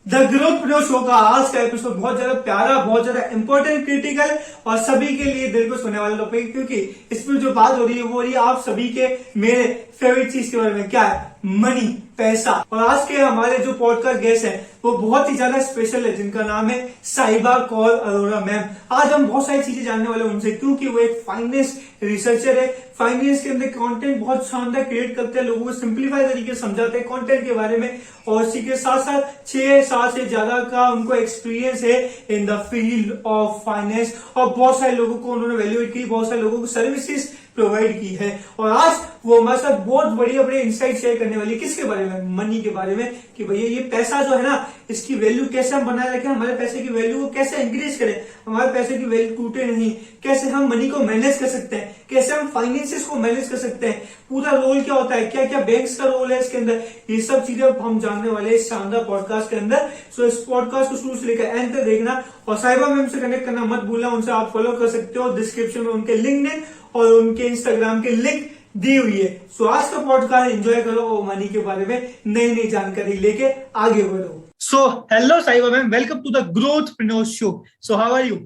The growth pro show का आज का एपिसोड बहुत ज्यादा प्यारा, बहुत ज्यादा इंपॉर्टेंट, क्रिटिकल और सभी के लिए दिल को छूने वाला टॉपिक, क्योंकि इसमें जो बात हो रही है वो हो रही है आप सभी के, मेरे फेवरेट चीज के बारे में। क्या है? मनी, पैसा। और आज के हमारे जो पॉडकास्ट गेस्ट हैं वो बहुत ही ज्यादा स्पेशल है, जिनका नाम है साहिबा कौर अरोड़ा मैम। आज हम बहुत सारी चीजें जानने वाले हैं उनसे, क्योंकि वो एक फाइनेंस रिसर्चर है। फाइनेंस के अंदर कंटेंट बहुत शानदार क्रिएट करते हैं, लोगों को सिंप्लीफाई तरीके से समझाते हैं कंटेंट के बारे में। और इसी के साथ साथ 6 साल से ज्यादा का उनको एक्सपीरियंस है in the field of finance, और बहुत सारे लोगों को उन्होंने वैल्यूएट की, बहुत सारे लोगों को सर्विसेज प्रोवाइड की है। और आज वो हमारे साथ बहुत बढ़िया बढ़िया इंसाइट शेयर करने वाली है। किसके बारे में? मनी के बारे में, कि भैया ये पैसा जो है ना, इसकी वैल्यू कैसे हम बनाए रखें, हमारे पैसे की वैल्यू को कैसे इंक्रीज करें, हमारे पैसे की वैल्यू टूटे नहीं, कैसे हम मनी को मैनेज कर सकते हैं, कैसे हम फाइनेंसिस को मैनेज कर सकते हैं, पूरा रोल क्या होता है, क्या क्या बैंक्स का रोल है इसके अंदर, ये सब चीजें हम जानने वाले हैं इस शानदार पॉडकास्ट के अंदर। सो इस पॉडकास्ट को शुरू से लेकर एंड तक देखना, और साहिबा मैम से कनेक्ट करना मत भूलना। उनसे आप फॉलो कर सकते हो, डिस्क्रिप्शन में उनके लिंक्डइन और उनके इंस्टाग्राम के लिंक दी हुई है। सो आज का पॉडकास्ट एंजॉय करो और मनी के बारे में नई नई जानकारी लेके आगे बढ़ो। So hello Sahiba ma'am, welcome to the growthpreneur show. So how are you?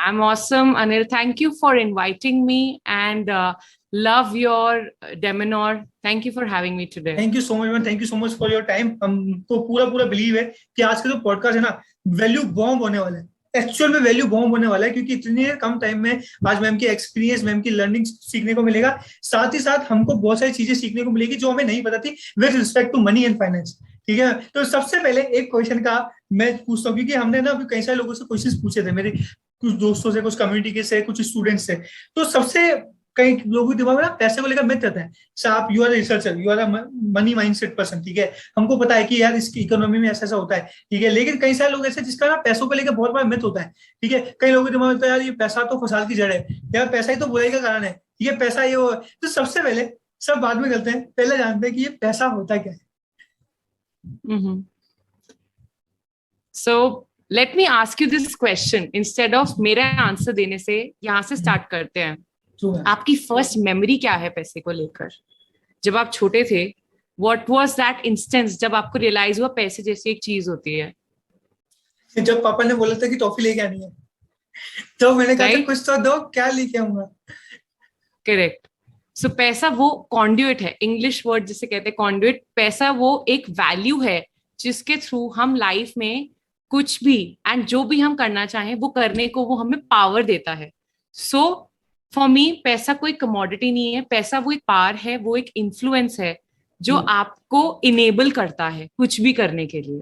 I'm awesome, Anil. Thank you for inviting me and love your Deminor. Thank you for having me today. Thank you so much ma'am, thank you so much for your time. हमको पूरा पूरा believe है कि आज का जो podcast है ना, वैल्यू बॉम्ब होने वाला है। एक्चुअल में वैल्यू बॉम्ब होने वाला है, क्योंकि इतने कम टाइम में आज मैम की एक्सपीरियंस, मैम की लर्निंग सीखने को मिलेगा। साथ ही साथ हमको बहुत सारी चीजें सीखने को मिलेगी जो हमें नहीं पता थी with respect to money and finance. ठीक है, तो सबसे पहले एक क्वेश्चन का मैं पूछता हूँ, क्योंकि हमने ना कई सारे लोगों से क्वेश्चन पूछे थे, मेरे कुछ दोस्तों से, कुछ कम्युनिटी के से, कुछ स्टूडेंट्स से। तो सबसे कई लोगों के दिमाग में ना पैसे को लेकर मिथ रहता है। सर आप, you are researcher, you are a money mindset person, ठीक है, हमको पता है कि यार इसकी इकोनॉमी में ऐसा ऐसा होता है, ठीक है। लेकिन कई सारे लोग ऐसे जिसका ना पैसों को लेकर बहुत बड़ा मिथ होता है, ठीक है। कई लोगों के दिमाग में होता है यार ये पैसा तो फसाद की जड़ है, यार पैसा ही तो बुराई का कारण है, ये पैसा ये वो। तो सबसे पहले, सब बाद में करते हैं, पहले जानते हैं कि ये पैसा होता क्या है। So let me ask you this question instead of मेरा आंसर देने से, यहाँ से स्टार्ट करते हैं। आपकी फर्स्ट मेमोरी क्या है पैसे को लेकर? जब आप छोटे थे, what was that instance जब आपको रियलाइज हुआ पैसे जैसी एक चीज होती है? जब पापा ने बोला था कि टॉफी लेके आनी है, तो मैंने कहा था कुछ तो दो, क्या लेके आऊंगा। करेक्ट। सो पैसा वो कॉन्ड्यूट है, इंग्लिश वर्ड जिसे कहते हैं कॉन्ड्यूट। पैसा वो एक वैल्यू है जिसके थ्रू हम लाइफ में कुछ भी एंड जो भी हम करना चाहें वो करने को वो हमें पावर देता है। सो फॉर मी पैसा कोई कमोडिटी नहीं है, पैसा वो एक पावर है, वो एक इन्फ्लुएंस है जो आपको इनेबल करता है कुछ भी करने के लिए।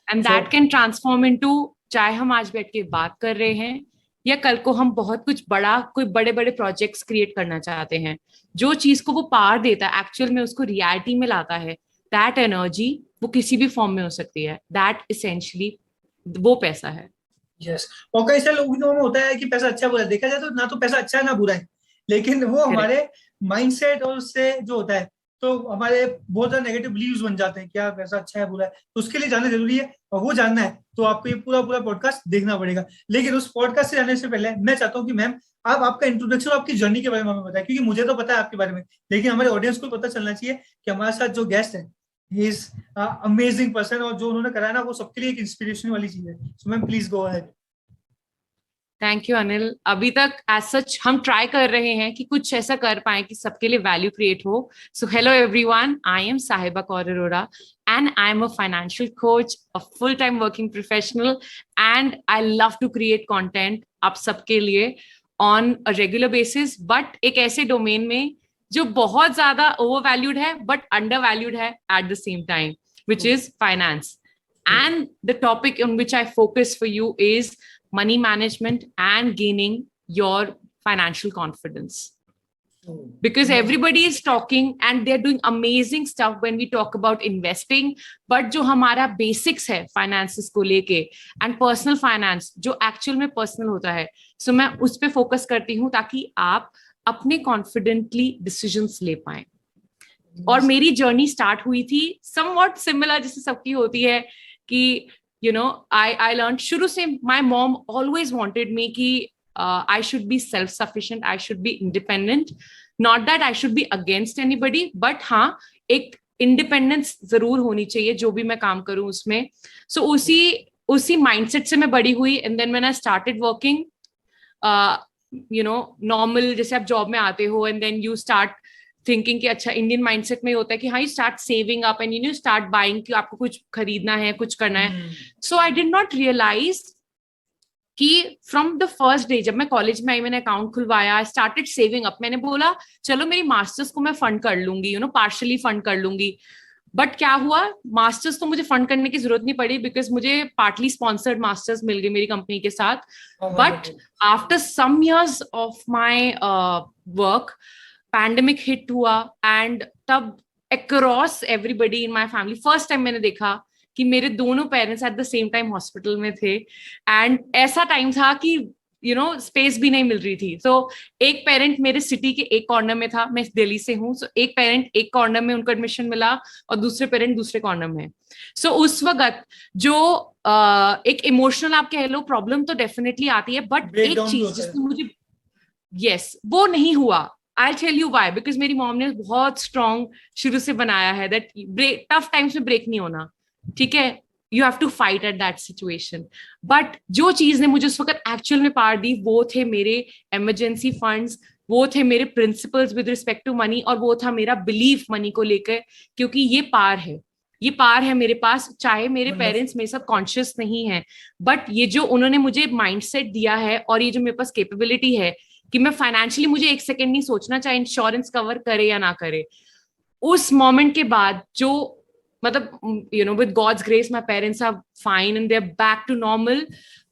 And that can transform into, चाहे हम आज बैठ के बात कर रहे हैं या कल को हम बहुत कुछ बड़ा, कोई बड़े बड़े प्रोजेक्ट्स क्रिएट करना चाहते हैं, जो चीज को वो पावर देता है, एक्चुअल में उसको रियलिटी में लाता है, दैट एनर्जी वो किसी भी फॉर्म में हो सकती है, दैट इसेंशियली वो पैसा है। यस, और कई सारे लोगों में होता है कि पैसा अच्छा बुरा है। देखा जाए तो ना तो पैसा अच्छा है ना बुरा है, लेकिन वो हमारे माइंडसेट और उससे जो होता है, तो हमारे बहुत ज्यादा नेगेटिव बिलीव्स बन जाते हैं, क्या पैसा अच्छा है बुरा है। तो उसके लिए जानना जरूरी है, और वो जानना है तो आपको ये पूरा पूरा पॉडकास्ट देखना पड़ेगा। लेकिन उस पॉडकास्ट से जाने से पहले मैं चाहता हूँ कि मैम आप आपका इंट्रोडक्शन और आपकी जर्नी के बारे में हमें बताएं, क्योंकि मुझे तो पता है आपके बारे में, लेकिन हमारे ऑडियंस को पता चलना चाहिए कि हमारे साथ जो गेस्ट है ही इज अमेजिंग पर्सन, और जो उन्होंने करा है ना वो सबके लिए एक इंस्पिरेशन वाली चीज है। So ma'am please go ahead. Thank you Anil. अभी तक एज सच हम ट्राई कर रहे हैं कि कुछ ऐसा कर पाए कि सबके लिए वैल्यू क्रिएट हो। So hello everyone, I am साहिबा Kaur Arora and I'm a financial coach, a full-time working professional, and I love to create content आप सबके लिए on a regular basis, but एक ऐसे डोमेन में जो बहुत ज्यादा overvalued है but undervalued है at the same time, which is finance. And the topic on which I focus for you is money management and gaining your financial confidence. Because everybody is talking and they're doing amazing stuff when we talk about investing, but जो हमारा basics है finances को लेके and personal finance जो actual में personal होता है, so मैं उस पे focus करती हूँ ताकि आप अपने confidently decisions ले पाएं। और मेरी journey start हुई थी somewhat similar जैसे सबकी होती है कि you know I learned शुरू से, my mom always wanted me कि I should be self-sufficient, I should be independent, not that I should be against anybody, but हाँ एक इंडिपेंडेंस जरूर होनी चाहिए जो भी मैं काम करूं उसमें. सो उसी माइंडसेट से मैं बड़ी हुई. And then when I started working, normal जैसे आप जॉब में आते हो and then you start thinking कि अच्छा इंडियन माइंडसेट में होता है कि हाँ you start saving up and you start buying कि आपको कुछ खरीदना है, कुछ करना है. So I did not realise कि फ्रॉम द फर्स्ट डे जब मैं कॉलेज में आई, मैंने अकाउंट खुलवाया, आई स्टार्टेड सेविंग अप. मैंने बोला चलो मेरी मास्टर्स को मैं फंड कर लूंगी, पार्शली फंड कर लूंगी. बट क्या हुआ, मास्टर्स तो मुझे फंड करने की जरूरत नहीं पड़ी बिकॉज मुझे पार्टली स्पॉन्सर्ड मास्टर्स मिल गए मेरी कंपनी के साथ. But after some years of my work, pandemic hit हुआ एंड तब across everybody in my family first time मैंने देखा कि मेरे दोनों parents at the same time hospital में थे. एंड ऐसा टाइम था कि स्पेस भी नहीं मिल रही थी. तो एक पेरेंट मेरे सिटी के एक कॉर्नर में था, मैं दिल्ली से हूँ. सो एक पेरेंट एक कॉर्नर में उनको एडमिशन मिला और दूसरे पेरेंट दूसरे कॉर्नर में. सो उस वक्त जो एक इमोशनल आप कह लो प्रॉब्लम तो डेफिनेटली आती है. बट एक चीज जिसने मुझे वो नहीं हुआ. I'll tell you why, because मेरी मॉम ने बहुत स्ट्रॉन्ग शुरू से बनाया है दैट टफ टाइम्स में ब्रेक नहीं होना. ठीक है, you have to fight at that situation. But जो चीज ने मुझे उस वक्त एक्चुअल में पार दी वो थे मेरे इमरजेंसी फंड्स, वो थे मेरे principles with respect to money, और वो था मेरा बिलीफ मनी को लेकर. क्योंकि ये पार है मेरे पास, चाहे मेरे पेरेंट्स मेरे साथ कॉन्शियस नहीं है, बट ये जो उन्होंने मुझे माइंडसेट दिया है और ये जो मेरे पास कैपेबिलिटी है कि मैं फाइनेंशियली, मुझे एक सेकंड नहीं सोचना चाहे इंश्योरेंस कवर करे या ना करे. उस मोमेंट के बाद जो मतलब with God's grace my parents are fine and they are back to normal.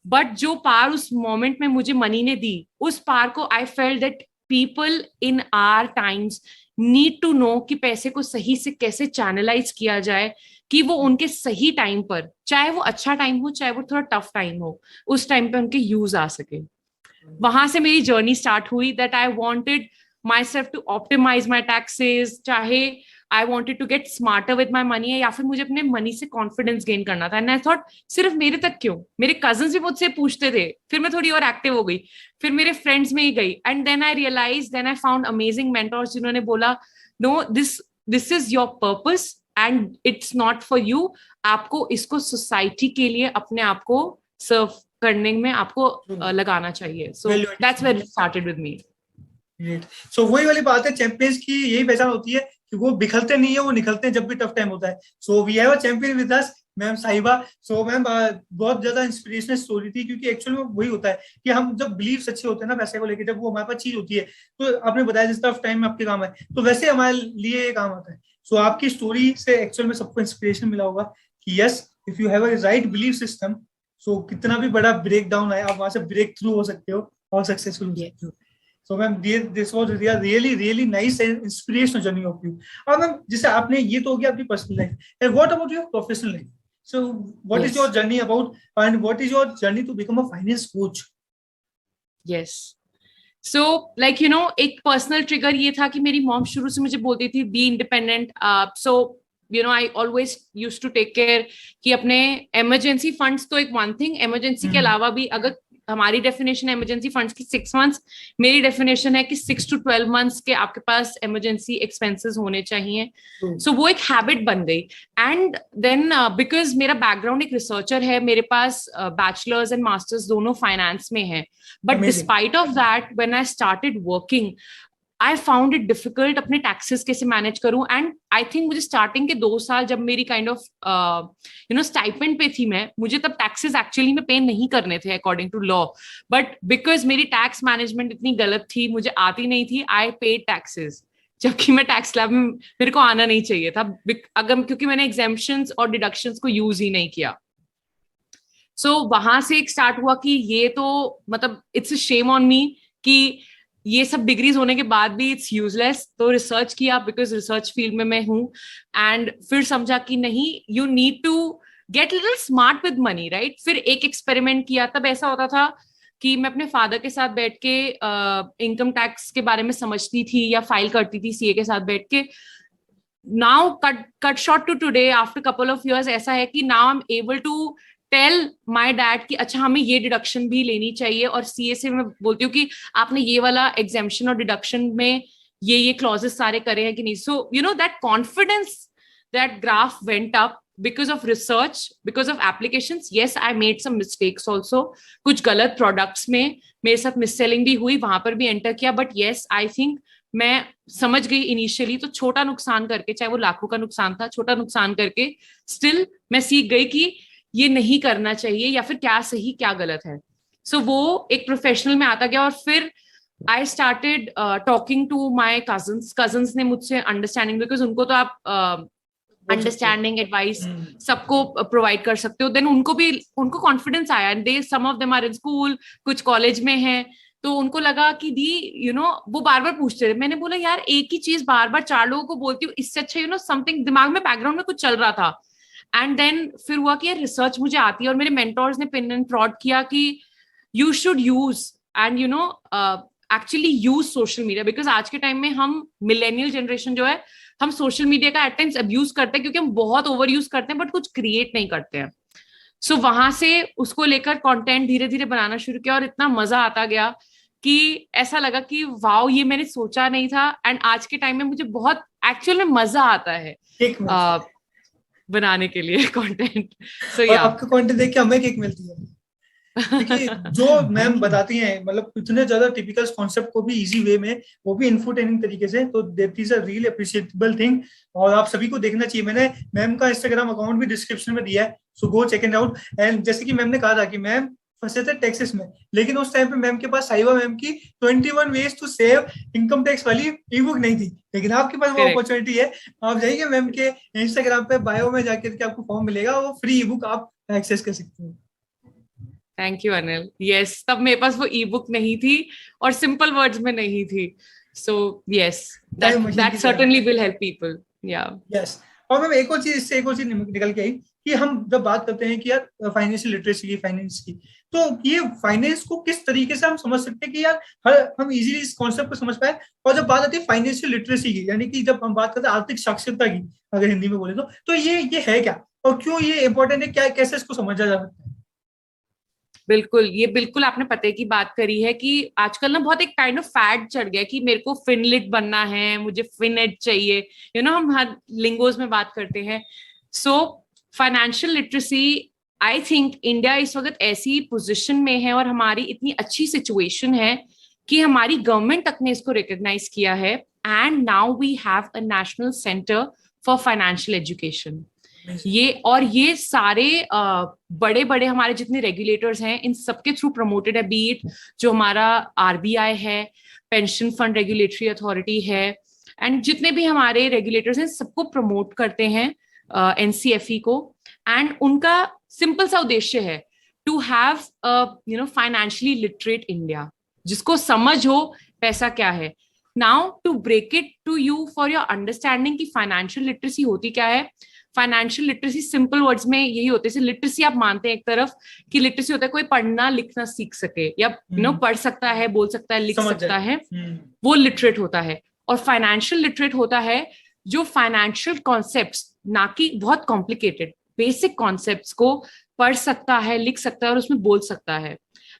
But जो पार उस मोमेंट में मुझे मनी ने दी, उस पार को I felt that people in our times need to know कि पैसे को सही से कैसे चैनलाइज किया जाए कि वो उनके सही टाइम पर, चाहे वो अच्छा टाइम हो चाहे वो थोड़ा टफ टाइम हो, उस टाइम पे उनके यूज आ सके. वहां से मेरी जर्नी स्टार्ट हुई that I wanted myself to optimise my taxes, चाहे I wanted to get smarter with my money, या फिर मुझे अपने मनी से कॉन्फिडेंस गेन करना था. एंड आई थॉट सिर्फ मेरे तक क्यों, मेरे कजन्स भी मुझसे पूछते थे. फिर मैं थोड़ी और एक्टिव हो गई, फिर मेरे फ्रेंड्स में ही गई. And then I realise, then I found amazing mentors जिन्होंने बोला no, this is your purpose and it's not for you. आपको इसको सोसाइटी के लिए अपने आप को सर्व करने में आपको लगाना चाहिए. So that's where it started with me. So वही वाली बात है, चैंपियंस की यही पहचान होती है कि वो बिखरते नहीं है, वो निकलते हैं जब भी टफ टाइम होता है. So we have a champion with us, ma'am Sahiba. So ma'am बहुत ज्यादा इंस्पिरेशनल स्टोरी थी, क्योंकि एक्चुअल में वही होता है कि हम जब बिलीव्स अच्छे होते हैं ना पैसे को लेकर, जब वो हमारे पास चीज होती है, तो आपने बताया जिस टफ टाइम में आपके काम है, तो वैसे हमारे लिए ये काम आता है. सो आपकी स्टोरी से एक्चुअल में सबको इंस्पिरेशन मिला होगा कि yes, if you have a right belief system, so कितना भी बड़ा ब्रेक डाउन आए आप वहां से ब्रेक थ्रू हो सकते हो और सक्सेसफुल हो सकते हो. So ma'am, this was really nice and inspirational journey of you. और मैम जैसे आपने, ये तो हो गया आपकी personal life, and what about your professional life? So what is your journey about, and what is your journey to become a finance coach? Yes. So like एक personal trigger ये था कि मेरी मॉम शुरू से मुझे बोलती थी be independent. So I always used to take care कि अपने इमरजेंसी फंड्स तो एक वन थिंग, इमरजेंसी के अलावा भी अगर हमारी डेफिनेशन है इमरजेंसी फंड्स की 6 months, मेरी डेफिनेशन है कि 6 to 12 months के आपके पास इमरजेंसी एक्सपेंसेस होने चाहिए. सो वो एक हैबिट बन गई. एंड देन बिकॉज मेरा बैकग्राउंड एक रिसर्चर है, मेरे पास बैचलर्स एंड मास्टर्स दोनों फाइनेंस में है. But despite of that when I started working, I found it difficult अपने टैक्सेस कैसे मैनेज करूं. एंड आई थिंक मुझे स्टार्टिंग के 2 साल जब मेरी काइंड ऑफ स्टाइपेंड पे थी मैं, मुझे तब टैक्सेस एक्चुअली में पे नहीं करने थे according to law. But because मेरी टैक्स मैनेजमेंट इतनी गलत थी, मुझे आती नहीं थी, आई पेड टैक्सेस, जबकि मैं टैक्स लैब में मेरे को आना नहीं चाहिए था, क्योंकि मैंने एग्जेम्पशंस और डिडक्शंस को यूज ही नहीं किया. सो वहां से एक स्टार्ट हुआ कि ये तो मतलब it's a shame on me कि ये सब डिग्रीज होने के बाद भी इट्स यूजलेस. तो रिसर्च किया, बिकॉज रिसर्च फील्ड में मैं हूँ. एंड फिर समझा कि नहीं, you need to get little smart with money, right. फिर एक एक्सपेरिमेंट किया. तब ऐसा होता था कि मैं अपने फादर के साथ बैठ के इनकम टैक्स के बारे में समझती थी या फाइल करती थी सीए के साथ बैठ के. Now cut short to today after couple of years ऐसा है कि now I am able to tell my dad कि अच्छा हमें ये डिडक्शन भी लेनी चाहिए. और सीए से मैं बोलती हूँ कि आपने ये वाला एग्जेम्पशन और डिडक्शन में ये क्लॉजेस सारे करे हैं कि नहीं. So that confidence that graph went up because of research, because of applications. Yes, I made some mistakes also. कुछ गलत products में मेरे साथ मिससेलिंग भी हुई, वहां पर भी एंटर किया, बट yes, I think मैं समझ गई इनिशियली, तो छोटा नुकसान करके, चाहे वो लाखों का नुकसान था, छोटा नुकसान करके स्टिल मैं सीख गई कि ये नहीं करना चाहिए, या फिर क्या सही क्या गलत है. सो वो एक प्रोफेशनल में आता गया. और फिर I started talking to my cousins ने मुझसे अंडरस्टैंडिंग, बिकॉज उनको तो आप अंडरस्टैंडिंग एडवाइस सबको प्रोवाइड कर सकते हो. देन उनको कॉन्फिडेंस आया, and they some of them are in school, कुछ कॉलेज में हैं, तो उनको लगा कि दी वो बार बार पूछते रहे. मैंने बोला यार एक ही चीज बार बार 4 लोगों को बोलती हूँ, इससे अच्छा समथिंग दिमाग में बैकग्राउंड में कुछ चल रहा था. एंड देन फिर हुआ कि यार रिसर्च मुझे आती है, और मेरे मेंटोर्स ने पिन एंड प्रॉड किया कि you should use and actually use social media, because आज के टाइम में हम मिलेनियल जनरेशन जो है, हम सोशल मीडिया का एट टाइम्स अब्यूज करते हैं, क्योंकि हम बहुत ओवर यूज करते हैं बट कुछ क्रिएट नहीं करते हैं. सो वहां से उसको लेकर कंटेंट धीरे धीरे बनाना शुरू किया, और इतना मजा आता गया कि ऐसा लगा कि वाओ, ये मैंने सोचा नहीं था. एंड आज के टाइम में मुझे बहुत एक्चुअल में मजा आता है बनाने के लिए कंटेंट. सो या आपका कंटेंट देख के हमें किक मिलती है. देखिए जो मैम बताती हैं, मतलब इतने ज्यादा टिपिकल कॉन्सेप्ट को भी इजी वे में, वो भी इन्फोटेनिंग तरीके से, तो that is a really appreciable thing, और आप सभी को देखना चाहिए. मैंने मैम का इंस्टाग्राम अकाउंट भी डिस्क्रिप्शन में दिया है, so go check it out. And जैसे कि मैम ने कहा था कि मैम फंसे थे टैक्सेस में, लेकिन उस टाइम पे मैम के पास साहिबा मैम की 21 ways to save income tax वाली ई बुक नहीं थी, लेकिन आपके पास वो अपॉर्चुनिटी है. आप जाइए मैम के इंस्टाग्राम पे बायो में जाकर के आपको फॉर्म मिलेगा, वो फ्री ई बुक आप एक्सेस कर सकते हैं. Thank you Anil. यस, तब मेरे पास वो ई बुक नहीं थी और सिंपल वर्ड्स में नहीं थी. So yes, that certainly will help people. या यस. और मैम एक और चीज निकल के आई कि हम जब बात करते हैं कि यार फाइनेंशियल लिटरेसी की, फाइनेंस की, तो ये फाइनेंस को किस तरीके से हम समझ सकते हैं कि यार हम इजीली इस कॉन्सेप्ट को समझ पाए. और जब बात आती है फाइनेंशियल लिटरेसी की, यानी कि जब हम बात करते हैं आर्थिक साक्षरता की, अगर हिंदी में बोले तो ये है क्या, और क्यों ये इंपॉर्टेंट है, क्या कैसे इसको समझा जा सकता है? बिल्कुल, ये बिल्कुल आपने पते की बात करी है कि आजकल ना बहुत एक काइंड ऑफ फैड चढ़ गया कि मेरे को फिनलिट बनना है, मुझे फिनेट चाहिए, हम हर लिंगोज में बात करते हैं. So financial literacy, I think India इस वक्त ऐसी पोजीशन में है, और हमारी इतनी अच्छी सिचुएशन है कि हमारी गवर्नमेंट तक ने इसको रिकॉग्नाइज किया है. And now we have a national centre for financial education. ये सारे बड़े बड़े हमारे जितने रेगुलेटर्स हैं, इन सबके थ्रू प्रमोटेड है. बी इट जो हमारा आरबीआई है, पेंशन फंड रेगुलेटरी अथॉरिटी है, एंड जितने भी हमारे रेगुलेटर्स हैं सबको प्रमोट करते हैं एनसीएफई को. एंड उनका सिंपल सा उद्देश्य है to have financially literate India, जिसको समझ हो पैसा क्या है. Now to break it to you for your understanding कि फाइनेंशियल लिटरेसी होती क्या है. फाइनेंशियल लिटरेसी सिंपल वर्ड्स में यही होते हैं. लिटरेसी आप मानते हैं एक तरफ कि लिटरेसी होता है कोई पढ़ना लिखना सीख सके, या पढ़ सकता है, बोल सकता है, लिख सकता है, वो लिटरेट होता है. और फाइनेंशियल लिटरेट होता है जो फाइनेंशियल कॉन्सेप्ट्स, ना कि बहुत कॉम्प्लिकेटेड बेसिक कॉन्सेप्ट्स को पढ़ सकता है, लिख सकता है और उसमें बोल सकता है.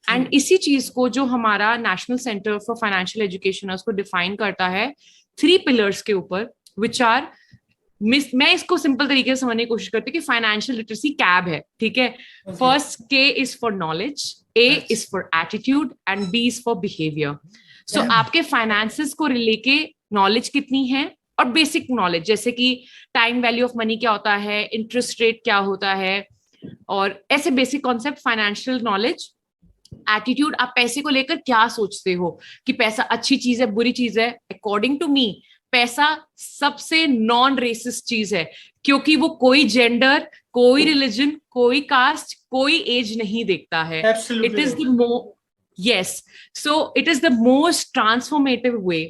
एंड इसी चीज को जो हमारा national centre for financial education है उसको डिफाइन करता है 3 पिलर्स के ऊपर, विच आर, मैं इसको सिंपल तरीके से समझने की कोशिश करती हूँ कि फाइनेंशियल लिटरेसी कैब है, ठीक है. First K is for knowledge, A is for attitude, and B is for behaviour. So आपके फाइनेंसेस को लेके नॉलेज कितनी है, और बेसिक नॉलेज जैसे कि टाइम वैल्यू ऑफ मनी क्या होता है, इंटरेस्ट रेट क्या होता है, और ऐसे basic concept financial knowledge. Attitude, आप पैसे को लेकर क्या सोचते हो, कि पैसा अच्छी चीज है, बुरी चीज है. अकॉर्डिंग टू मी पैसा सबसे नॉन रेसिस्ट चीज है, क्योंकि वो कोई जेंडर, कोई रिलीजन, कोई कास्ट, कोई एज नहीं देखता है. It is the yes, so it is the most transformative way.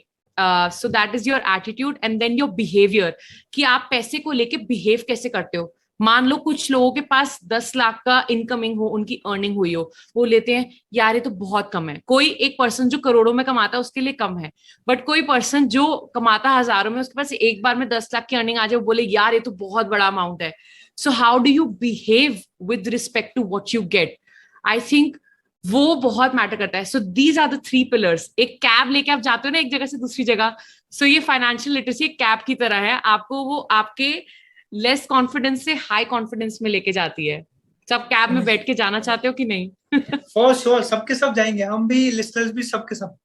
So that is your attitude, and then your behavior, कि आप पैसे को लेके बिहेव कैसे करते हो. मान लो कुछ लोगों के पास 10 लाख का इनकमिंग हो, उनकी अर्निंग हुई हो, वो लेते हैं यार ये तो बहुत कम है. कोई एक पर्सन जो करोड़ों में कमाता है उसके लिए कम है, बट कोई पर्सन जो कमाता हजारों में, उसके पास एक बार में 10 लाख की अर्निंग आ जाए, वो बोले यार ये तो बहुत बड़ा अमाउंट है. So how do you behave with respect to what you get. I think वो बहुत मैटर करता है. So these are the 3 pillars. एक कैब लेके आप जाते हो ना एक जगह से दूसरी जगह, सो ये फाइनेंशियल लिटरेसी एक कैब की तरह है. आपको वो आपके लेस कॉन्फिडेंस से हाई कॉन्फिडेंस में लेके जाती है। सब कैब में बैठ के जाना चाहते हो कि नहीं? फॉर श्योर, सबके सब जाएंगे, हम भी, लिस्टनर्स भी, सबके सब।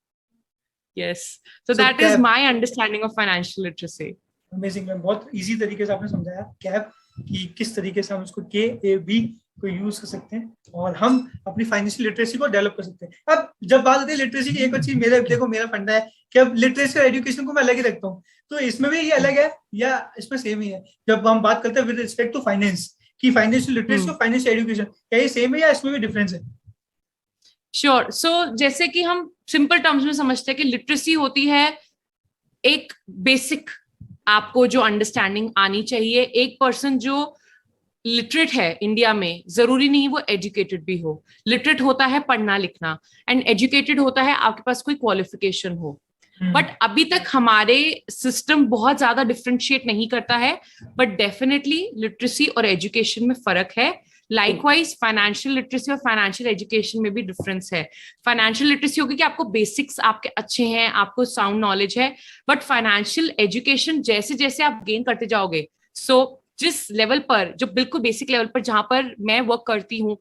Yes. So So that is cab, my understanding of financial literacy. Amazing ma'am, बहुत इजी तरीके से आपने समझाया कैब कि किस तरीके से हम उसको KAB को यूज कर सकते हैं और हम अपनी फाइनेंशियल लिटरेसी को डेवलप कर सकते हैं। अब जब बात आती है लिटरेसी की, एक और चीज मेरे, देखो मेरा फंडा है कि अब लिटरेसी और एजुकेशन को मैं अलग ही रखता हूँ, तो इसमें भी ये अलग है या इसमें सेम ही है? जब हम बात करते हैं विद रिस्पेक्ट टू फाइनेंस की फाइनेंशियल लिटरेसी और फाइनेंशियल एजुकेशन, क्या ये सेम है या इसमें भी डिफरेंस है? श्योर। सो जैसे कि हम सिंपल टर्म्स में समझते हैं कि लिटरेसी होती है एक बेसिक, आपको जो अंडरस्टैंडिंग आनी चाहिए। एक पर्सन जो लिटरेट है इंडिया में, जरूरी नहीं वो एजुकेटेड भी हो। लिटरेट होता है पढ़ना लिखना, एंड एजुकेटेड होता है आपके पास कोई क्वालिफिकेशन हो। बट अभी तक हमारे सिस्टम बहुत ज्यादा डिफरेंशिएट नहीं करता है, बट डेफिनेटली लिटरेसी और एजुकेशन में फर्क है। लाइकवाइज फाइनेंशियल लिटरेसी और फाइनेंशियल एजुकेशन में भी डिफरेंस है। फाइनेंशियल लिटरेसी होगी कि आपको बेसिक्स आपके अच्छे हैं, आपको साउंड नॉलेज है, बट फाइनेंशियल एजुकेशन जैसे जैसे आप गेन करते जाओगे, जिस लेवल पर, जो बिल्कुल बेसिक लेवल पर जहां पर मैं वर्क करती हूँ,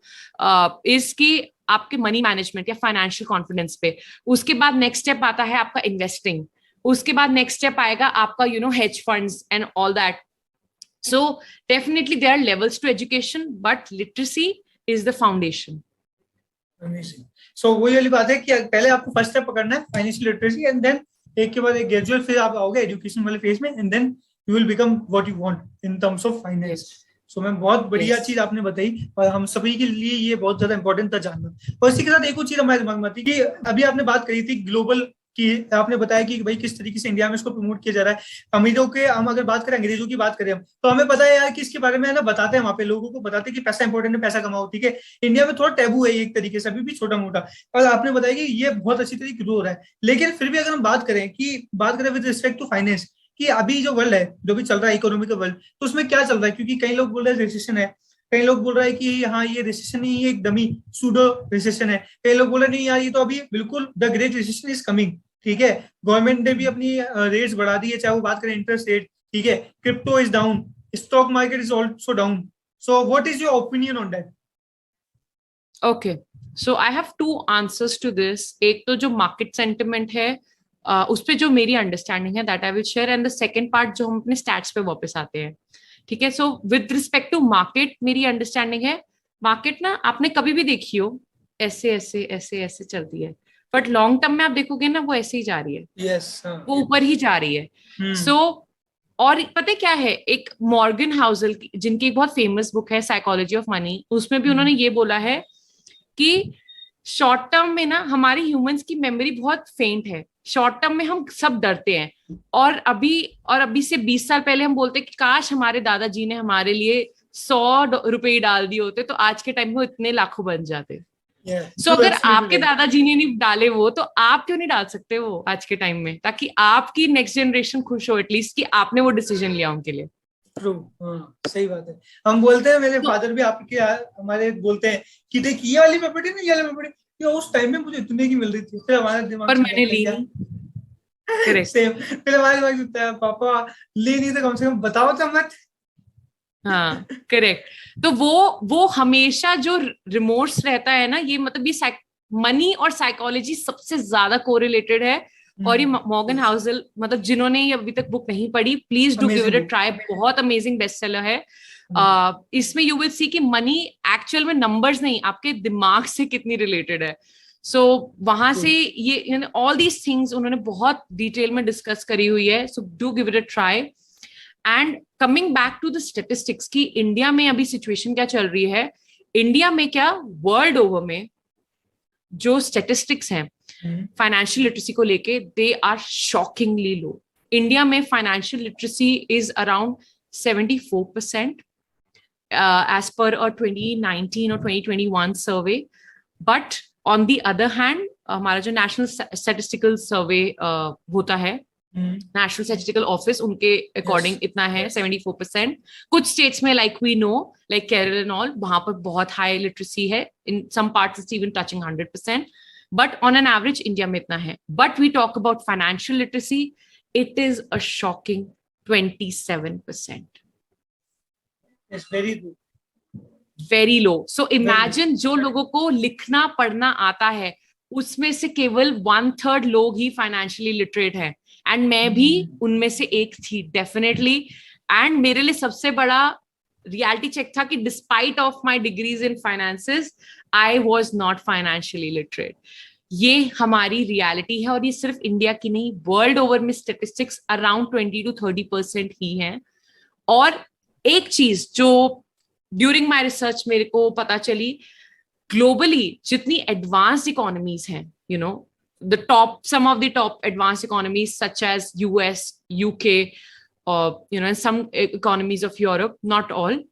इसकी आपके मनी मैनेजमेंट या फाइनेंशियल कॉन्फिडेंस पे, उसके बाद नेक्स्ट स्टेप आता है आपका इन्वेस्टिंग, उसके बाद नेक्स्ट स्टेप आएगा आपका hedge funds and all that. So definitely there are levels to education, but literacy is the foundation. Amazing. So वही वाली बात है कि पहले आपको फर्स्ट स्टेप पकड़ना है फाइनेंशियल लिटरेसी, एंड देन एक के बाद एक ग्रेजुएट, फिर आप आओगे एजुकेशन वाले फेज में, and then you will become what you want in terms of finance. So ma'am बहुत बढ़िया चीज आपने बताई और हम सभी के लिए ये बहुत ज्यादा इंपॉर्टेंट था जानना। और इसी के साथ एक और चीज हमारे दिमाग में आती है कि अभी आपने बात करी थी ग्लोबल कि आपने बताया कि भाई किस तरीके से इंडिया में इसको प्रमोट किया जा रहा है। अमीरों के, हम अगर बात करें, अंग्रेजों की बात करें हम, तो हमें पता है यार कि इसके बारे में है ना, बताते हैं वहां पे लोगों को, बताते हैं कि पैसा इंपॉर्टेंट है, पैसा कमाओ, ठीक है। इंडिया में थोड़ा टैबू है एक तरीके से, अभी भी छोटा मोटा, और आपने बताया कि ये बहुत अच्छी तरीके ग्रो हो रहा है। लेकिन फिर भी अगर हम बात करें विद रिस्पेक्ट टू फाइनेंस, कि अभी जो वर्ल्ड है, जो भी चल रहा है इकोनॉमिक वर्ल्ड, तो उसमें क्या चल रहा है? क्योंकि कई लोग बोल रहे हैं रिसेशन है, कई लोग बोल रहे हैं कि हाँ ये रिसेशन नहीं, ये एक डमी सूडो रिसेशन है, कई लोग बोल रहे नहीं यार ये तो अभी बिल्कुल the great recession is coming, ठीक है। गवर्नमेंट ने भी अपनी रेट्स बढ़ा दी है, चाहे वो बात करें इंटरेस्ट रेट, ठीक है। Crypto is down, stock market is also down. So what is your opinion on that? Okay, so I have two answers to this. एक तो जो मार्केट सेंटिमेंट है, उस पे जो मेरी अंडरस्टैंडिंग है that I will share, and the second part जो हम अपने स्टैट्स पे वापस आते हैं, ठीक है। So with respect to market, मेरी अंडरस्टैंडिंग है मार्केट ना, आपने कभी भी देखी हो ऐसे ऐसे ऐसे ऐसे चलती है, बट लॉन्ग टर्म में आप देखोगे ना वो ऐसे ही जा रही है। yes, वो ऊपर ही जा रही है। सो और पता है क्या है, एक मॉर्गन हाउसल जिनकी एक बहुत फेमस बुक है साइकोलॉजी ऑफ मनी, उसमें भी उन्होंने ये बोला है कि शॉर्ट टर्म में ना हमारी ह्यूमंस की मेमोरी बहुत फेंट है। शॉर्ट टर्म में हम सब डरते हैं, और अभी से 20 साल पहले हम बोलते कि काश हमारे दादाजी ने हमारे लिए 100 रुपए डाल दिए होते तो आज के टाइम में इतने लाखों बन जाते। सो अगर आपके दादाजी ने नहीं डाले वो, तो आप क्यों नहीं डाल सकते वो आज के टाइम में, ताकि आपकी नेक्स्ट जनरेशन खुश हो एटलीस्ट कि आपने वो डिसीजन लिया उनके लिए। ट्रू, सही बात है। हम बोलते हैं, मेरे फादर भी आपके हमारे बोलते हैं कि देख ये वाली प्रॉपर्टी ना, ये वाली प्रॉपर्टी, ये उस टाइम में मुझे इतने की मिल रही थी, फिर हमारे दिमाग पर मैंने ली नहीं। सेम, फिर हमारे दिमाग में है पापा ली नहीं तो कम से कम बताओ तो मत। हाँ करेक्ट। तो वो हमेशा जो रिमोर्स रहता है ना, ये मतलब ये मनी और साइकोलॉजी सबसे ज्यादा कोरिलेटेड है। और ये मॉर्गन हाउसल, मतलब जिन्होंने ये अभी तक बुक नहीं पढ़ी, please do give it a try, बहुत अमेजिंग बेस्ट सेलर है। इसमें यू विल सी कि मनी एक्चुअल में नंबर्स नहीं, आपके दिमाग से कितनी रिलेटेड है। सो वहां से ये ऑल दीज थिंग्स उन्होंने बहुत डिटेल में डिस्कस करी हुई है। So do give it a try. And coming back to the statistics की इंडिया में अभी सिचुएशन क्या चल रही है, इंडिया में क्या वर्ल्ड ओवर में जो स्टेटिस्टिक्स हैं फाइनेंशियल लिटरेसी को लेके, they are shockingly low. India में financial literacy is around 74% as per a 2019 or 2021 survey. But on the other hand, हमारा जो नेशनल स्टैटिस्टिकल सर्वे होता है, नेशनल स्टैटिस्टिकल ऑफिस, उनके अकॉर्डिंग इतना है 74%। कुछ स्टेट्स में like we know, like Kerala and all, वहां पर बहुत हाई लिटरेसी है, in some parts it's even touching 100%, but on an average India में इतना है। But we talk about financial literacy, it is a shocking 27%। It's very true. Very low. So imagine जो लोगों को लिखना पढ़ना आता है उसमें से केवल 1/3 लोग ही फाइनेंशियली लिटरेट है, एंड मैं भी उनमें से एक थी डेफिनेटली। एंड मेरे लिए सबसे बड़ा रियलिटी चेक था कि despite of my degrees in finances I was not financially literate. ये हमारी रियलिटी है, और ये सिर्फ इंडिया की नहीं, वर्ल्ड ओवर में स्टेटिस्टिक्स अराउंड 20 to 30% ही हैं। और एक चीज जो ड्यूरिंग माई रिसर्च मेरे को पता चली, ग्लोबली जितनी एडवांस्ड इकोनॉमीज हैं, you know the top, some of the top advanced economies such as US, UK, you know some economies of Europe, not all,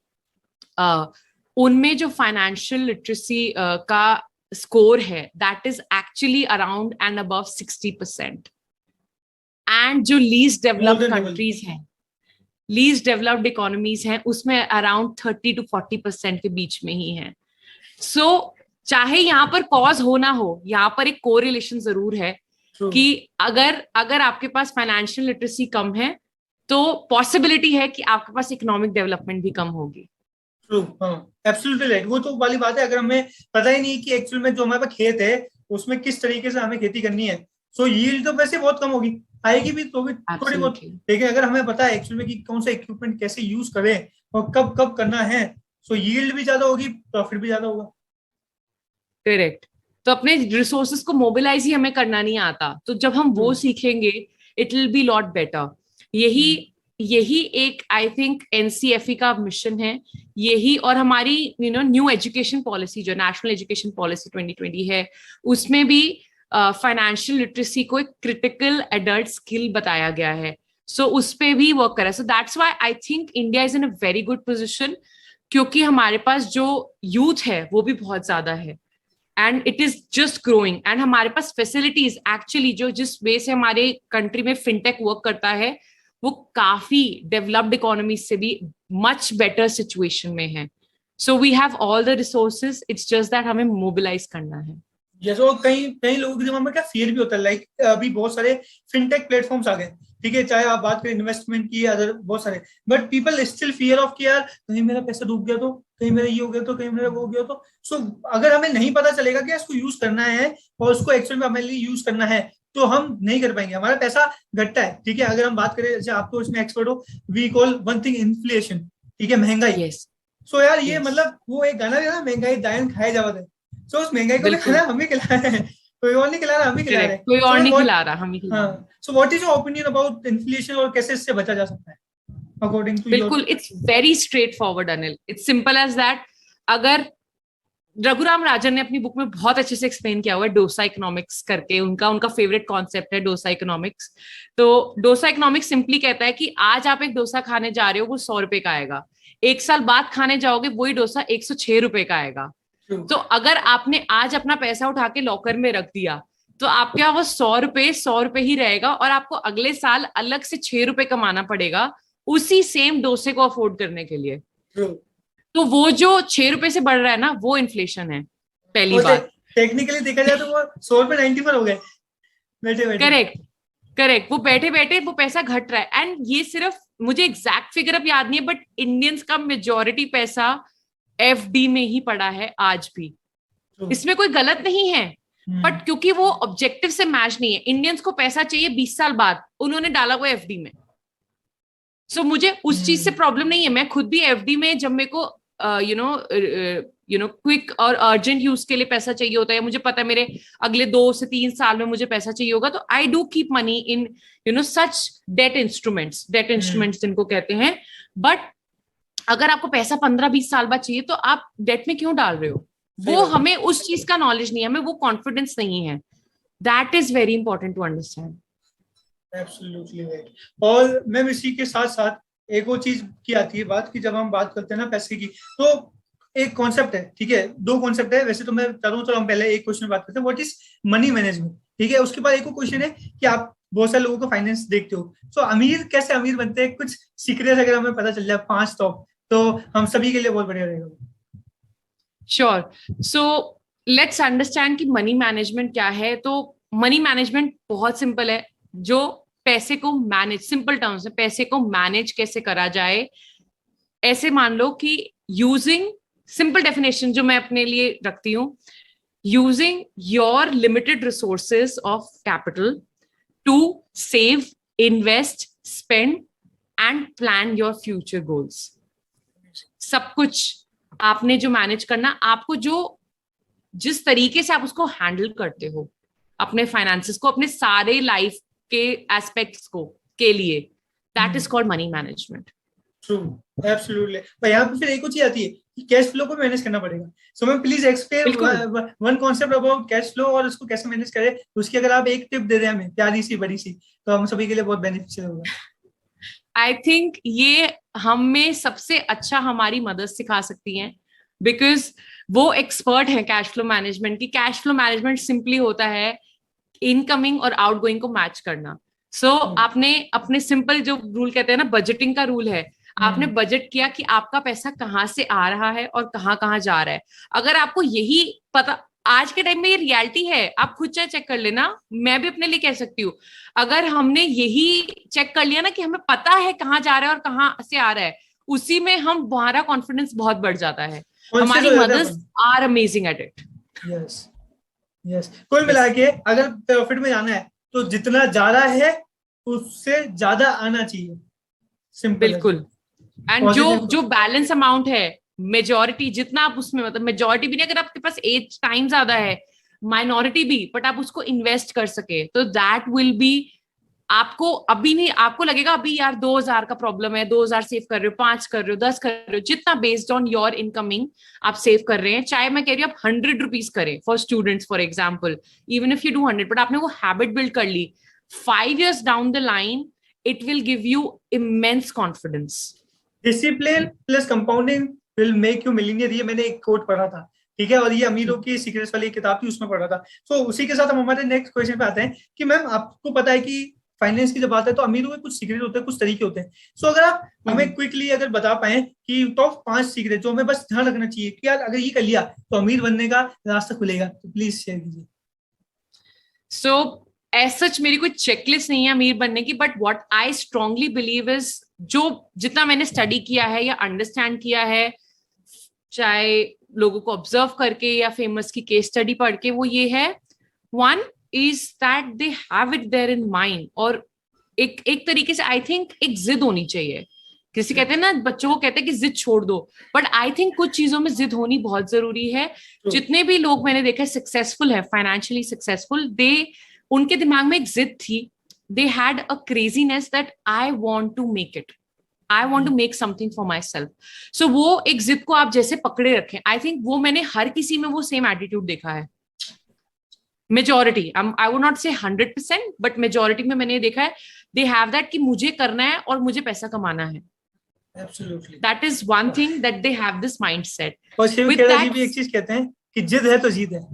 उनमें जो फाइनेंशियल लिटरेसी का स्कोर है that is actually around and above 60%। And जो least developed countries हैं, least developed economies हैं, उसमें around 30 to 40% के बीच में ही है। सो चाहे यहाँ पर कॉज हो ना हो, यहाँ पर एक कोरिलेशन जरूर है कि अगर आपके पास फाइनेंशियल लिटरेसी कम है तो पॉसिबिलिटी है कि आपके पास इकोनॉमिक डेवलपमेंट भी कम होगी। ट्रू, हाँ, एब्सोल्युटली राइट। वो तो वाली बात है, अगर हमें पता ही नहीं कि एक्चुअल में जो हमारे पास खेत है उसमें किस तरीके से हमें खेती करनी है, सो यील्ड तो वैसे बहुत कम होगी, आएगी भी तो भी थोड़ी बहुत। लेकिन अगर हमें पता है एक्चुअल में कि कौन सा इक्विपमेंट कैसे यूज करें और कब कब करना है, सो यील्ड भी ज्यादा होगी, प्रॉफिट भी ज्यादा होगा। करेक्ट। तो अपने रिसोर्सेज को मोबिलाइज ही हमें करना नहीं आता, तो जब हम वो सीखेंगे it will be lot better. यही एक आई थिंक एनसीएफई का मिशन है, यही, और हमारी न्यू एजुकेशन पॉलिसी जो नेशनल एजुकेशन पॉलिसी 2020 है, उसमें भी फाइनेंशियल लिटरेसी को एक क्रिटिकल एडल्ट स्किल बताया गया है। सो उस पे भी वर्क करा। So that's why I think India is in a very good position, क्योंकि हमारे पास जो यूथ है वो भी बहुत ज्यादा है and it is just growing. And हमारे पास फैसिलिटीज एक्चुअली जो जिस वे से हमारे कंट्री में फिनटेक वर्क करता है वो काफी डेवलप्ड इकोनॉमी से भी मच बेटर सिचुएशन में है। So we have all the resources, it's just that हमें मोबिलाइज करना है। जैसे कई कई लोगों के दिमाग में क्या फियर भी होता है, लाइक अभी बहुत सारे फिनटेक प्लेटफॉर्म्स आ गए, ठीक है, चाहे आप बात करें इन्वेस्टमेंट की, अदर बहुत सारे, but people still fear of कि यार कहीं मेरा पैसा डूब गया तो, कहीं मेरा ये हो गया तो, कहीं मेरा वो हो गया तो। सो अगर हमें नहीं पता चलेगा कि इसको यूज करना है और उसको एक्चुअल में हमारे लिए यूज करना है, तो हम नहीं कर पाएंगे, हमारा पैसा घटता है। ठीक है, अगर हम बात करें, जैसे आप तो इसमें एक्सपर्ट हो, we call one thing inflation, ठीक है, महंगाई। सो यार ये मतलब वो एक गाना है ना, महंगाई दायन खाए जावत है। सो उस महंगाई को भी खाना हमें खिला रहा है, कोई और नहीं खिला रहा, हमें खिला रहा है, कोई और नहीं खिला रहा, हमें खिला रहा है। So what is your opinion about inflation और कैसे इससे बचा जा सकता है अकॉर्डिंग टू? बिल्कुल, it's very straightforward Anil, it's simple as that. अगर रघुराम राजन ने अपनी बुक में बहुत अच्छे से एक्सप्लेन किया हुआ है डोसा इकोनॉमिक्स करके, उनका फेवरेट कॉन्सेप्ट है डोसा इकोनॉमिक्स। तो डोसा इकोनॉमिक्स सिंपली कहता है कि आज आप एक डोसा खाने जा रहे हो, वो 100 रुपए का आएगा, 1 साल बाद खाने जाओगे वही डोसा 106 रुपए का आएगा। तो अगर आपने आज अपना पैसा उठा के लॉकर में रख दिया तो आपके यहाँ वो 100 रुपए ही रहेगा, और आपको अगले साल अलग से 6 रुपए कमाना पड़ेगा उसी सेम डोसे को अफोर्ड करने के लिए। तो वो जो 6 रुपए से बढ़ रहा है ना, वो इन्फ्लेशन है, पहली बात। टेक्निकली देखा जाए तो वो 100 रुपए 90 पर हो गए बैठे बैठे। करेक्ट, वो बैठे बैठे वो पैसा घट रहा है। एंड ये सिर्फ, मुझे एग्जैक्ट फिगर अब याद नहीं है, बट इंडियंस का मेजोरिटी पैसा एफडी में ही पड़ा है आज भी। इसमें कोई गलत नहीं है, बट क्योंकि वो ऑब्जेक्टिव से मैच नहीं है, इंडियंस को पैसा चाहिए 20 साल बाद, उन्होंने डाला वो एफडी में। सो मुझे उस चीज से प्रॉब्लम नहीं है, मैं खुद भी एफडी में, जब मेरे को क्विक और अर्जेंट यूज के लिए पैसा चाहिए होता है, मुझे पता है मेरे अगले 2 से 3 साल में मुझे पैसा चाहिए होगा, तो I do keep money in such debt instruments जिनको कहते हैं। बट अगर आपको पैसा 15-20 साल बाद चाहिए तो आप डेट में क्यों डाल रहे हो? वो हमें उस चीज का नॉलेज नहीं है, हमें वो कॉन्फिडेंस नहीं है। That is very important to understand. Absolutely right. और मैम इसी के साथ साथ एक और चीज की आती है बात, कि जब हम बात करते हैं ना पैसे की, तो एक कॉन्सेप्ट है, ठीक है, 2 कॉन्सेप्ट है वैसे तो, मैं चाहता हूँ चलो हम पहले एक क्वेश्चन बात करते हैं, व्हाट इज मनी मैनेजमेंट, ठीक है। उसके बाद एक और क्वेश्चन है कि आप बहुत सारे लोगों को फाइनेंस देखते हो, सो अमीर कैसे अमीर बनते हैं, कुछ सीक्रेट अगर हमें पता चल जाए 5 तो हम सभी के लिए बहुत बढ़िया रहेगा। श्योर। सो लेट्स अंडरस्टैंड कि मनी मैनेजमेंट क्या है। तो मनी मैनेजमेंट बहुत सिंपल है, जो पैसे को मैनेज, सिंपल टर्म्स में पैसे को मैनेज कैसे करा जाए, ऐसे मान लो कि यूजिंग, सिंपल डेफिनेशन जो मैं अपने लिए रखती हूँ, using your limited resources of capital to save, invest, spend and plan your future goals. सब कुछ आपने जो मैनेज करना, आपको जो जिस तरीके से आप उसको हैंडल करते हो अपने फाइनेंसेस को, अपने सारे लाइफ के एस्पेक्ट्स को के लिए, that is called money management. True, absolutely. पर यहाँ पे फिर एक और चीज आती है कि कैश फ्लो को मैनेज करना पड़ेगा। So ma'am please explain one concept about cash flow और उसको कैसे मैनेज करें। उसकी अगर आप एक टिप दे दें हमें, प्यारी सी बड़ी सी, तो हम सभी के लिए बहुत बेनिफिशियल होगा। आई थिंक ये हमें सबसे अच्छा हमारी मदद सिखा सकती हैं, बिकॉज वो एक्सपर्ट है कैश फ्लो मैनेजमेंट की। कैश फ्लो मैनेजमेंट सिंपली होता है इनकमिंग और आउटगोइंग को मैच करना। आपने अपने सिंपल जो रूल कहते हैं ना, बजटिंग का रूल है, आपने बजट किया कि आपका पैसा कहाँ से आ रहा है और कहाँ कहाँ जा रहा है। अगर आपको यही पता, आज के टाइम में ये रियलिटी है, आप खुद चाहे चेक कर लेना, मैं भी अपने लिए कह सकती हूँ, अगर हमने यही चेक कर लिया ना कि हमें पता है कहाँ जा रहा है और कहाँ से आ रहा है, उसी में हमारा कॉन्फिडेंस बहुत बढ़ जाता है। हमारी mothers are amazing at it. Yes yes, कुल मिला के अगर प्रॉफिट में जाना है तो जितना जा रहा है उससे ज्यादा आना चाहिए, सिंपल। बिल्कुल। एंड जो बैलेंस अमाउंट है, मेजॉरिटी जितना आप उसमें, मतलब मेजॉरिटी भी नहीं, अगर आपके पास एज टाइम ज्यादा है, माइनॉरिटी भी, बट आप उसको इन्वेस्ट कर सके, तो दैट विल बी, आपको अभी नहीं, आपको लगेगा अभी यार 2000 का प्रॉब्लम है, 2000 सेव कर रहे हो, 5 कर रहे हो, 10 कर रहे हो, जितना बेस्ड ऑन योर इनकमिंग आप सेव कर रहे हैं। चाहे मैं कह रही हूँ आप 100 रुपीज करें for students for example, even if you do 100, but आपने वो हैबिट बिल्ड कर ली, 5 years down the line it will give you immense confidence. Discipline plus compounding will make you millionaire, ये मैंने एक कोट पढ़ा था, ठीक है, और ये अमीरों की सीक्रेट्स वाली किताब थी, उसमें पढ़ा था। सो उसी के साथ हम हमारे नेक्स्ट क्वेश्चन पे आते हैं कि मैम आपको पता है कि फाइनेंस की जब बात है तो अमीरों के कुछ सीक्रेट होते हैं, कुछ तरीके होते हैं। सो अगर आप हमें क्विकली अगर बता पाए कि टॉप 5 सीक्रेट जो हमें बस ध्यान रखना चाहिए कि यार अगर ये कर लिया तो अमीर बनने का रास्ता खुलेगा, तो प्लीज शेयर कीजिए। सो एज सच मेरी कोई चेकलिस्ट नहीं है अमीर बनने की, but what I strongly believe is, जो जितना मैंने स्टडी किया है या अंडरस्टैंड किया है, चाहे लोगों को ऑब्जर्व करके या फेमस की केस स्टडी पढ़ के, वो ये है, one is that they have it there in mind. और एक तरीके से आई थिंक एक जिद होनी चाहिए। किसी कहते हैं ना, बच्चों को कहते हैं कि जिद छोड़ दो, बट आई थिंक कुछ चीजों में जिद होनी बहुत जरूरी है। जितने भी लोग मैंने देखा सक्सेसफुल है, फाइनेंशियली सक्सेसफुल, उनके दिमाग में एक जिद थी, they had a craziness that I want to make it, I want to make something for myself. So वो एक जिद को आप जैसे पकड़े रखें, I think वो मैंने हर किसी में वो सेम एटीट्यूड देखा है। Majority, I would not say 100%, but majority में मैंने देखा है, they have that कि मुझे करना है और मुझे पैसा कमाना है। Absolutely. That is one thing that they have this mindset. और शिव खेरा जी भी एक चीज कहते हैं कि जिद है तो जीत है।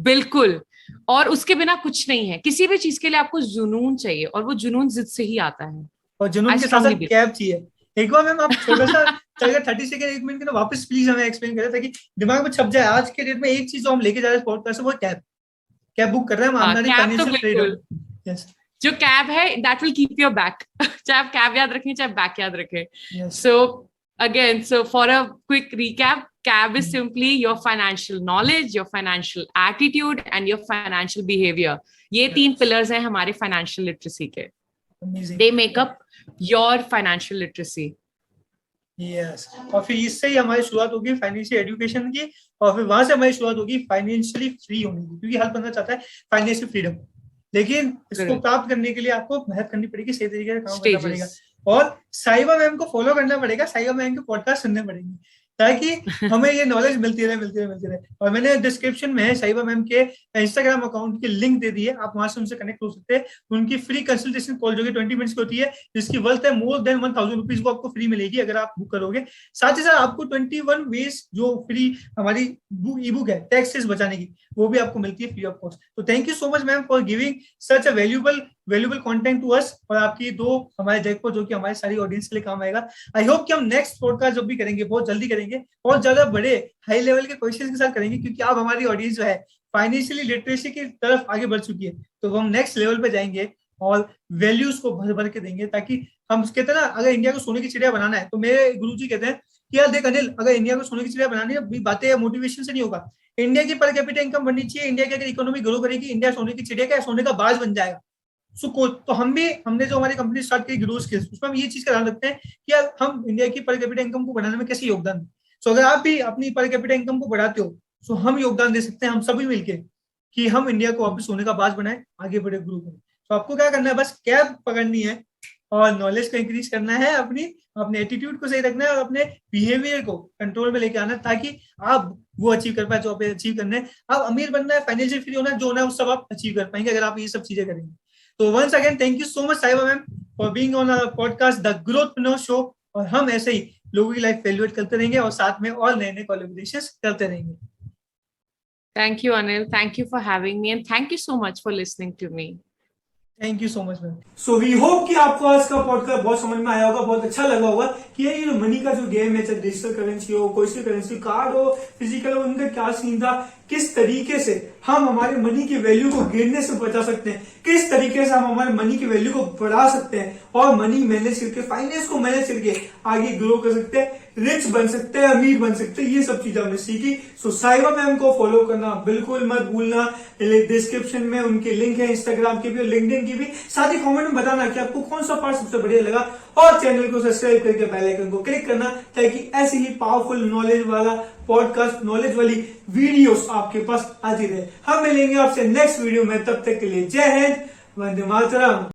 बिल्कुल, और उसके बिना कुछ नहीं है। किसी भी चीज के लिए आपको जुनून चाहिए, और वो जुनून जिद से ही आता है। और जुनून के साथ कैप चाहिए। एक बार मैम आप छोटा सा अगर 30 सेकंड 1 मिनट के ना वापस प्लीज हमें एक्सप्लेन करें ताकि दिमाग में छप जाए। आज के डेट में एक चीज जो हम लेके जा रहे हैं पॉडकास्ट से, वो कैप बुक कर रहे हैं हम, आमदनी फाइनेंशियल फ्रीडम। यस, जो कैब है that will keep your back. चाहे आप कैब याद रखें चाहे बैक याद रखें। सो again, so for a quick recap, CAB is simply your financial knowledge, your financial attitude and your financial behavior. ये 3 pillars हैं हमारे financial literacy के। They make up your financial literacy. Yes. और फिर इससे ही हमारी शुरुआत होगी फाइनेंशियल एजुकेशन की, और फिर वहां से हमारी शुरुआत होगी फाइनेंशियली फ्री होने की, क्योंकि हर बंदा चाहता है फाइनेंशियल फ्रीडम, लेकिन इसको प्राप्त करने के लिए आपको मेहनत करनी पड़ेगी, सही तरीके से काम करना पड़ेगा, और साहिबा मैम को फॉलो करना पड़ेगा, साहिबा मैम के पॉडकास्ट सुनने पड़ेंगे ताकि हमें ये नॉलेज मिलती रहे। और मैंने डिस्क्रिप्शन में साहिबा मैम के इंस्टाग्राम अकाउंट की लिंक दे दी है, आप वहां से उनसे कनेक्ट हो सकते हैं। उनकी फ्री कंसल्टेशन कॉल जो कि 20 मिनट्स की होती है, जिसकी वर्थ है मोर देन 1000 रुपीज, वो आपको फ्री मिलेगी अगर आप बुक करोगे। साथ ही साथ आपको 21 वेज जो फ्री हमारी ई बुक है टैक्सेस बचाने की, वो भी आपको मिलती है फ्री ऑफ कॉस्ट। तो thank you so much ma'am for giving such a valuable content to us, और आपकी 2 हमारे जैक जो कि हमारी सारी ऑडियंस के लिए काम आएगा। आई होप कि हम नेक्स्ट पॉडकास्ट जब भी करेंगे बहुत जल्दी करेंगे, और ज्यादा बड़े हाई लेवल के क्वेश्चंस के साथ करेंगे, क्योंकि अब हमारी ऑडियंस जो है फाइनेंशियली लिटरेसी की तरफ आगे बढ़ चुकी है, तो हम नेक्स्ट लेवल पे जाएंगे और वैल्यूज को भर भर के देंगे, ताकि हम कहते हैं ना, अगर इंडिया को सोने की चिड़िया बनाना है, तो मेरे गुरुजी कहते हैं कि यार देख अनिल, अगर इंडिया को सोने की चिड़िया बनानी है, बातें मोटिवेशन से नहीं होगा। इंडिया की पर कैपिटा इनकम बढ़नी चाहिए। इंडिया की अगर इकोनॉमी ग्रो करेगी, इंडिया सोने की चिड़िया क्या, सोने का बाज बन जाएगा। तो हमने जो हमारी कंपनी स्टार्ट की ग्रो स्किल्स, उसमें हम ये चीज का ध्यान रखते हैं कि यार हम इंडिया की पर कैपिटा इनकम को बढ़ाने में कैसे योगदान दें। सो अगर आप भी अपनी पर कैपिटा इनकम को बढ़ाते हो, सो हम योगदान दे सकते हैं, हम सभी मिलके, कि हम इंडिया को वापस सोने का बाज बनाए, आगे बढ़े, ग्रो करें। तो आपको क्या करना है, बस कैब पकड़नी है और नॉलेज को इंक्रीज करना है, अपने एटीट्यूड को सही रखना है और अपने बिहेवियर को कंट्रोल में लेके आना है, ताकि आप वो अचीव कर पाए जो आप अचीव करने है। आप अमीर बनना है, फाइनेंशियल फ्री होना है, जो होना है वो सब आप अचीव कर पाएंगे अगर आप ये सब चीजें करेंगे। तो once again thank you so much Sahiba ma'am for being on our podcast the growthpreneur show. और हम ऐसे ही लोगों की लाइफ वैल्यूएट करते रहेंगे और साथ में और नए नए कोलैबोरेशंस करते रहेंगे। Thank you, Anil. Thank you for having me, and thank you so much for listening to me. Thank you so much ma'am. So we hope कि आपको आज का पॉडकास्ट बहुत समझ में आया होगा, बहुत अच्छा लगा होगा कि ये जो मनी का जो गेम है, चाहे डिजिटल करेंसी हो, कोई सी करेंसी, कार्ड हो, फिजिकल हो, उनका क्या सीन था, किस तरीके से हम हमारे मनी की वैल्यू को गिरने से बचा सकते हैं, किस तरीके से हम हमारे मनी की वैल्यू को बढ़ा सकते हैं और मनी मैनेज करके, फाइनेंस को मैनेज करके आगे ग्रो कर सकते हैं, रिच बन सकते हैं, अमीर बन सकते हैं। ये सब चीजें हमने सीखी। सो साहिबा मैम को फॉलो करना बिल्कुल मत भूलना। डिस्क्रिप्शन में उनके लिंक है, इंस्टाग्राम के भी और लिंक्डइन की भी। साथ ही कमेंट में बताना कि आपको कौन सा पार्ट सबसे बढ़िया लगा, और चैनल को सब्सक्राइब करके बेल आइकन को क्लिक करना, ताकि ऐसी ही पावरफुल नॉलेज वाला पॉडकास्ट, नॉलेज वाली वीडियोस आपके पास आती रहे। हम मिलेंगे आपसे नेक्स्ट वीडियो में, तब तक के लिए जय हिंद, वंदे मातरम।